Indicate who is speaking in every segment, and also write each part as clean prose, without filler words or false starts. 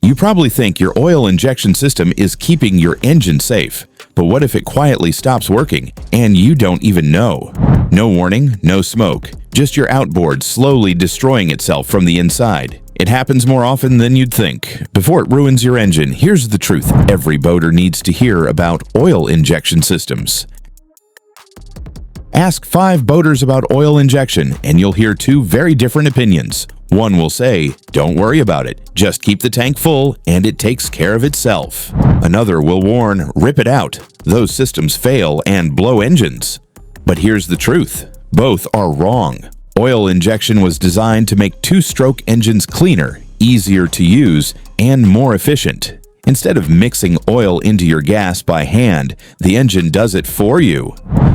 Speaker 1: You probably think your oil injection system is keeping your engine safe, but what if it quietly stops working and you don't even know? No warning, no smoke, just your outboard slowly destroying itself from the inside. It happens more often than you'd think. Before it ruins your engine, here's the truth every boater needs to hear about oil injection systems. Ask 5 boaters about oil injection and you'll hear 2 very different opinions. One will say, don't worry about it, just keep the tank full and it takes care of itself. Another will warn, rip it out, those systems fail and blow engines. But here's the truth, both are wrong. Oil injection was designed to make 2-stroke engines cleaner, easier to use, and more efficient. Instead of mixing oil into your gas by hand, the engine does it for you.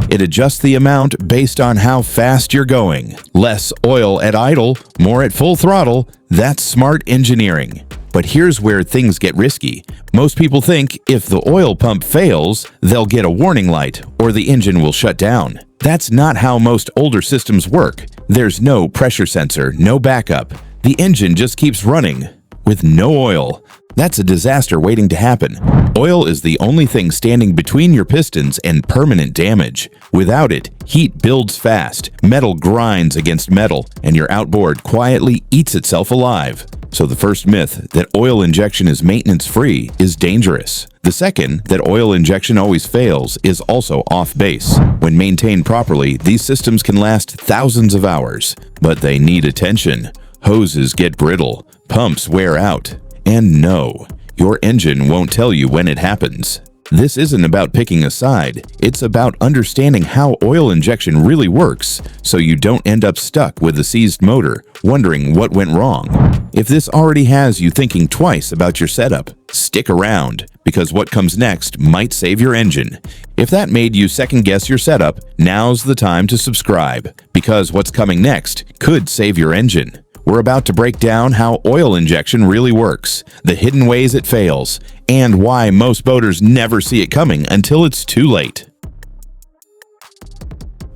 Speaker 1: It adjusts the amount based on how fast you're going. Less oil at idle, more at full throttle. That's smart engineering. But here's where things get risky. Most people think if the oil pump fails, they'll get a warning light or the engine will shut down. That's not how most older systems work. There's no pressure sensor, no backup. The engine just keeps running with no oil. That's a disaster waiting to happen. Oil is the only thing standing between your pistons and permanent damage. Without it, heat builds fast, metal grinds against metal, and your outboard quietly eats itself alive. So the first myth, that oil injection is maintenance-free, is dangerous. The second, that oil injection always fails, is also off base. When maintained properly, these systems can last thousands of hours. But they need attention. Hoses get brittle, pumps wear out. And no, your engine won't tell you when it happens. This isn't about picking a side, it's about understanding how oil injection really works so you don't end up stuck with a seized motor, wondering what went wrong. If this already has you thinking twice about your setup, stick around, because what comes next might save your engine. If that made you second-guess your setup, now's the time to subscribe, because what's coming next could save your engine. We're about to break down how oil injection really works, the hidden ways it fails, and why most boaters never see it coming until it's too late.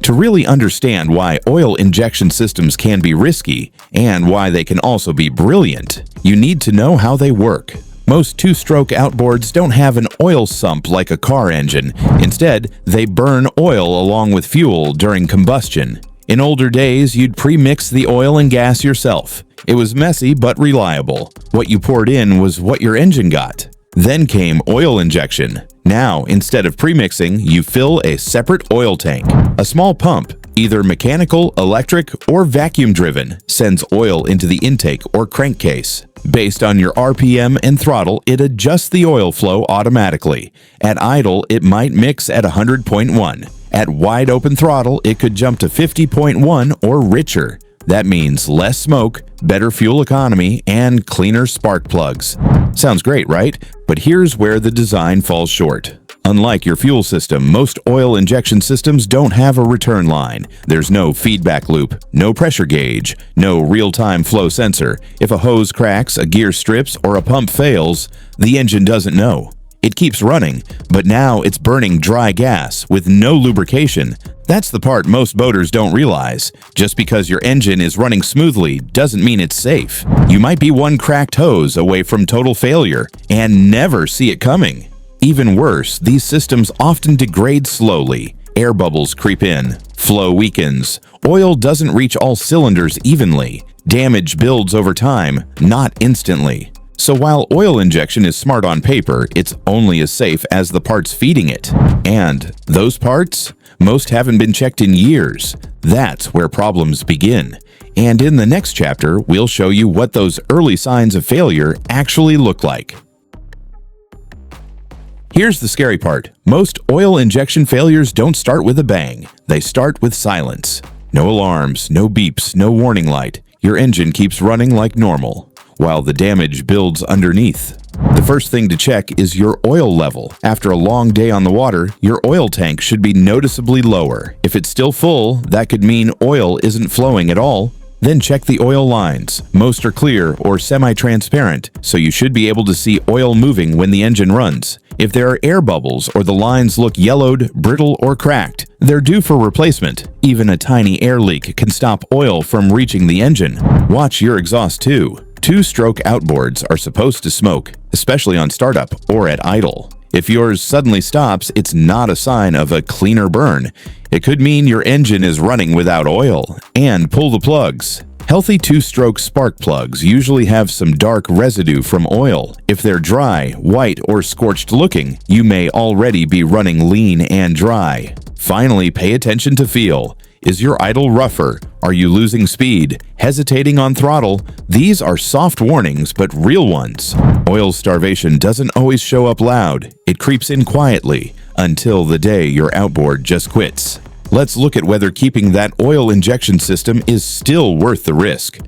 Speaker 1: To really understand why oil injection systems can be risky and why they can also be brilliant, you need to know how they work. Most 2-stroke outboards don't have an oil sump like a car engine. Instead, they burn oil along with fuel during combustion. In older days, you'd pre-mix the oil and gas yourself. It was messy but reliable. What you poured in was what your engine got. Then came oil injection. Now, instead of pre-mixing, you fill a separate oil tank. A small pump, either mechanical, electric, or vacuum-driven, sends oil into the intake or crankcase. Based on your RPM and throttle, it adjusts the oil flow automatically. At idle, it might mix at 100.1. At wide open throttle, it could jump to 50.1 or richer. That means less smoke, better fuel economy, and cleaner spark plugs. Sounds great, right? But here's where the design falls short. Unlike your fuel system, most oil injection systems don't have a return line. There's no feedback loop, no pressure gauge, no real-time flow sensor. If a hose cracks, a gear strips, or a pump fails, the engine doesn't know. It keeps running, but now it's burning dry gas with no lubrication. That's the part most boaters don't realize. Just because your engine is running smoothly doesn't mean it's safe. You might be one cracked hose away from total failure and never see it coming. Even worse, these systems often degrade slowly. Air bubbles creep in, flow weakens, oil doesn't reach all cylinders evenly. Damage builds over time, not instantly. So while oil injection is smart on paper, it's only as safe as the parts feeding it. And those parts? Most haven't been checked in years. That's where problems begin. And in the next chapter, we'll show you what those early signs of failure actually look like. Here's the scary part. Most oil injection failures don't start with a bang. They start with silence. No alarms, no beeps, no warning light. Your engine keeps running like normal, while the damage builds underneath. The first thing to check is your oil level. After a long day on the water, your oil tank should be noticeably lower. If it's still full, that could mean oil isn't flowing at all. Then check the oil lines. Most are clear or semi-transparent, so you should be able to see oil moving when the engine runs. If there are air bubbles or the lines look yellowed, brittle, or cracked, they're due for replacement. Even a tiny air leak can stop oil from reaching the engine. Watch your exhaust too. Two-stroke outboards are supposed to smoke, especially on startup or at idle. If yours suddenly stops, it's not a sign of a cleaner burn. It could mean your engine is running without oil. And pull the plugs. Healthy two-stroke spark plugs usually have some dark residue from oil. If they're dry, white, or scorched looking, you may already be running lean and dry. Finally, pay attention to feel. Is your idle rougher? Are you losing speed? Hesitating on throttle? These are soft warnings, but real ones. Oil starvation doesn't always show up loud. It creeps in quietly until the day your outboard just quits. Let's look at whether keeping that oil injection system is still worth the risk.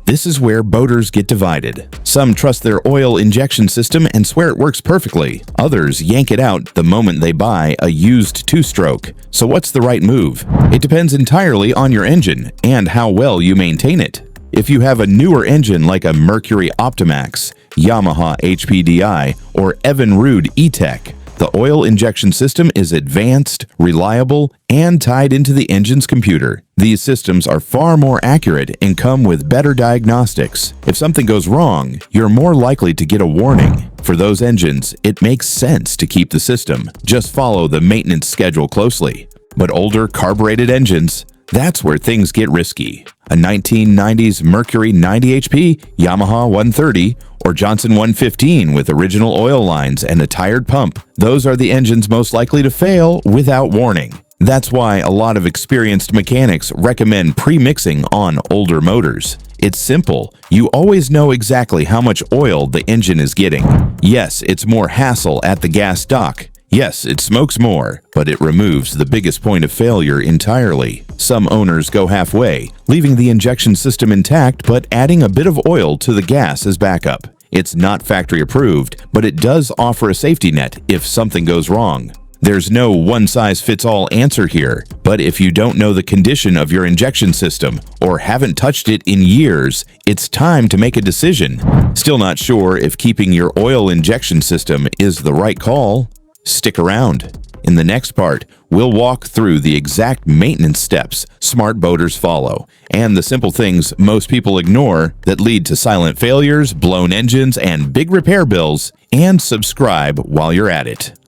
Speaker 1: This is where boaters get divided. Some trust their oil injection system and swear it works perfectly. Others yank it out the moment they buy a used two-stroke. So what's the right move? It depends entirely on your engine and how well you maintain it. If you have a newer engine like a Mercury Optimax, Yamaha HPDI, or Evinrude E-Tech, the oil injection system is advanced, reliable, and tied into the engine's computer. These systems are far more accurate and come with better diagnostics. If something goes wrong, you're more likely to get a warning. For those engines, it makes sense to keep the system. Just follow the maintenance schedule closely. But older carbureted engines, that's where things get risky. A 1990s Mercury 90 HP, Yamaha 130, or Johnson 115 with original oil lines and a tired pump, those are the engines most likely to fail without warning. That's why a lot of experienced mechanics recommend pre-mixing on older motors. It's simple. You always know exactly how much oil the engine is getting. Yes, it's more hassle at the gas dock. Yes, it smokes more, but it removes the biggest point of failure entirely. Some owners go halfway, leaving the injection system intact but adding a bit of oil to the gas as backup. It's not factory approved, but it does offer a safety net if something goes wrong. There's no one-size-fits-all answer here, but if you don't know the condition of your injection system or haven't touched it in years, it's time to make a decision. Still not sure if keeping your oil injection system is the right call? Stick around. In the next part, we'll walk through the exact maintenance steps smart boaters follow and the simple things most people ignore that lead to silent failures, blown engines, and big repair bills. And subscribe while you're at it.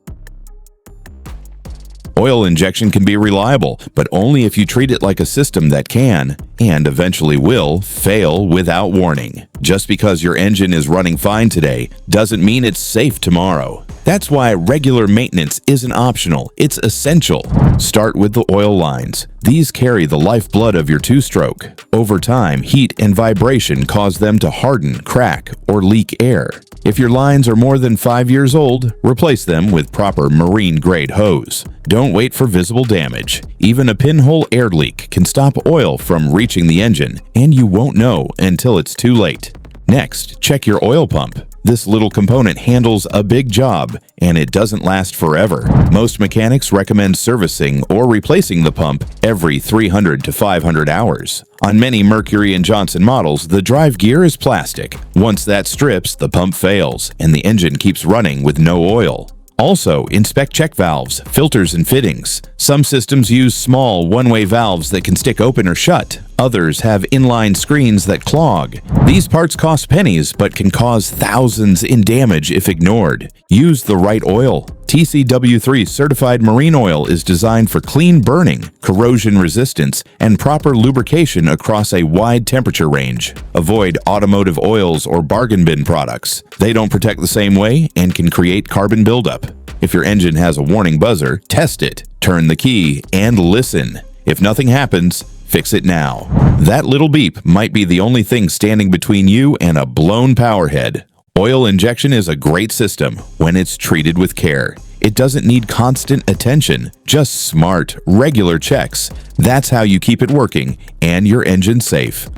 Speaker 1: Oil injection can be reliable, but only if you treat it like a system that can, and eventually will, fail without warning. Just because your engine is running fine today doesn't mean it's safe tomorrow. That's why regular maintenance isn't optional, it's essential. Start with the oil lines. These carry the lifeblood of your two-stroke. Over time, heat and vibration cause them to harden, crack, or leak air. If your lines are more than 5 years old, replace them with proper marine-grade hose. Don't wait for visible damage. Even a pinhole air leak can stop oil from reaching the engine, and you won't know until it's too late. Next, check your oil pump. This little component handles a big job, and it doesn't last forever. Most mechanics recommend servicing or replacing the pump every 300 to 500 hours. On many Mercury and Johnson models, the drive gear is plastic. Once that strips, the pump fails, and the engine keeps running with no oil. Also, inspect check valves, filters, and fittings. Some systems use small one-way valves that can stick open or shut. Others have inline screens that clog. These parts cost pennies but can cause thousands in damage if ignored. Use the right oil. TCW3 certified marine oil is designed for clean burning, corrosion resistance, and proper lubrication across a wide temperature range. Avoid automotive oils or bargain bin products. They don't protect the same way and can create carbon buildup. If your engine has a warning buzzer, test it, turn the key, and listen. If nothing happens, fix it now. That little beep might be the only thing standing between you and a blown power head. Oil injection is a great system when it's treated with care. It doesn't need constant attention, just smart, regular checks. That's how you keep it working and your engine safe.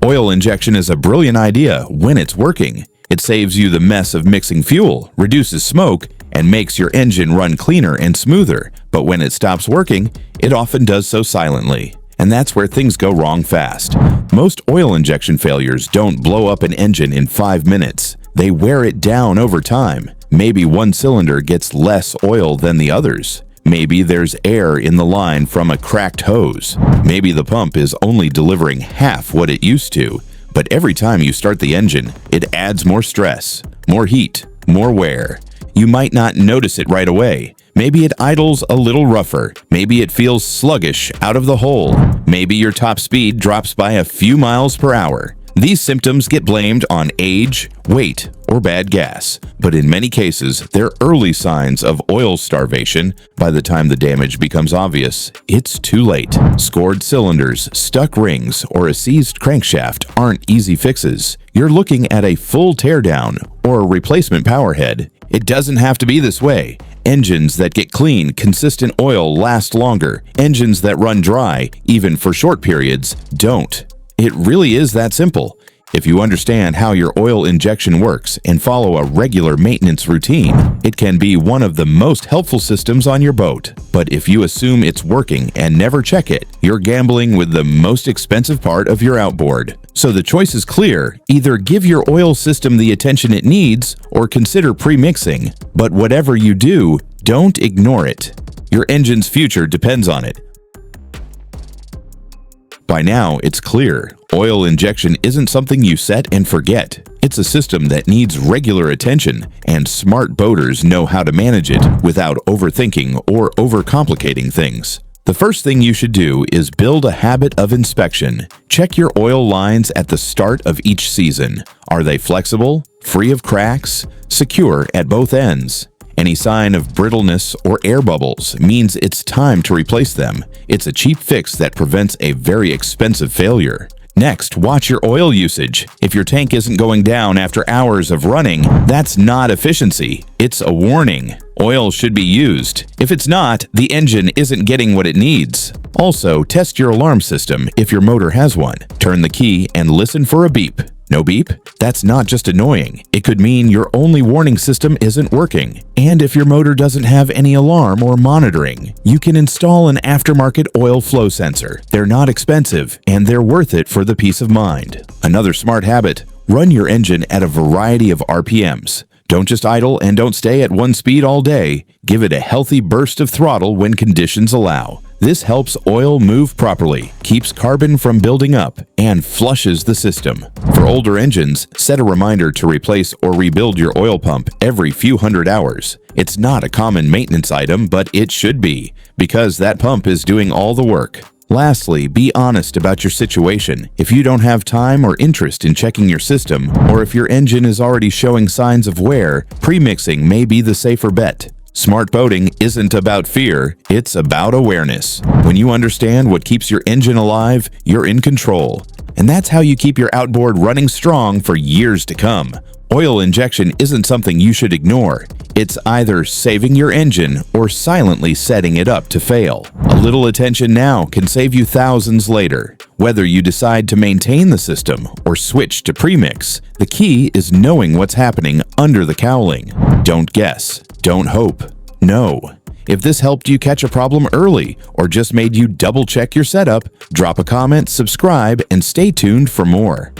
Speaker 1: Oil injection is a brilliant idea when it's working. It saves you the mess of mixing fuel, reduces smoke, and makes your engine run cleaner and smoother. But when it stops working, it often does so silently. And that's where things go wrong fast. Most oil injection failures don't blow up an engine in 5 minutes. They wear it down over time. Maybe one cylinder gets less oil than the others. Maybe there's air in the line from a cracked hose. Maybe the pump is only delivering half what it used to, but every time you start the engine, it adds more stress, more heat, more wear. You might not notice it right away. Maybe it idles a little rougher. Maybe it feels sluggish out of the hole. Maybe your top speed drops by a few miles per hour. These symptoms get blamed on age, weight, or bad gas, but in many cases, they're early signs of oil starvation. By the time the damage becomes obvious, it's too late. Scored cylinders, stuck rings, or a seized crankshaft aren't easy fixes. You're looking at a full teardown or a replacement power head. It doesn't have to be this way. Engines that get clean, consistent oil last longer. Engines that run dry, even for short periods, don't. It really is that simple. If you understand how your oil injection works and follow a regular maintenance routine, it can be one of the most helpful systems on your boat. But if you assume it's working and never check it, you're gambling with the most expensive part of your outboard. So the choice is clear: either give your oil system the attention it needs or consider premixing. But whatever you do, don't ignore it. Your engine's future depends on it. By now, it's clear. Oil injection isn't something you set and forget. It's a system that needs regular attention, and smart boaters know how to manage it without overthinking or overcomplicating things. The first thing you should do is build a habit of inspection. Check your oil lines at the start of each season. Are they flexible, free of cracks, secure at both ends? Any sign of brittleness or air bubbles means it's time to replace them. It's a cheap fix that prevents a very expensive failure. Next, watch your oil usage. If your tank isn't going down after hours of running, that's not efficiency. It's a warning. Oil should be used. If it's not, the engine isn't getting what it needs. Also, test your alarm system if your motor has one. Turn the key and listen for a beep. No beep? That's not just annoying. It could mean your only warning system isn't working. And if your motor doesn't have any alarm or monitoring, you can install an aftermarket oil flow sensor. They're not expensive, and they're worth it for the peace of mind. Another smart habit: run your engine at a variety of RPMs. Don't just idle and don't stay at one speed all day. Give it a healthy burst of throttle when conditions allow. This helps oil move properly, keeps carbon from building up, and flushes the system. For older engines, set a reminder to replace or rebuild your oil pump every few hundred hours. It's not a common maintenance item, but it should be, because that pump is doing all the work. Lastly, be honest about your situation. If you don't have time or interest in checking your system, or if your engine is already showing signs of wear, premixing may be the safer bet. Smart boating isn't about fear, it's about awareness. When you understand what keeps your engine alive, you're in control. And that's how you keep your outboard running strong for years to come. Oil injection isn't something you should ignore. It's either saving your engine or silently setting it up to fail. A little attention now can save you thousands later. Whether you decide to maintain the system or switch to premix, the key is knowing what's happening under the cowling. Don't guess. Don't hope. Know. If this helped you catch a problem early or just made you double-check your setup, drop a comment, subscribe, and stay tuned for more.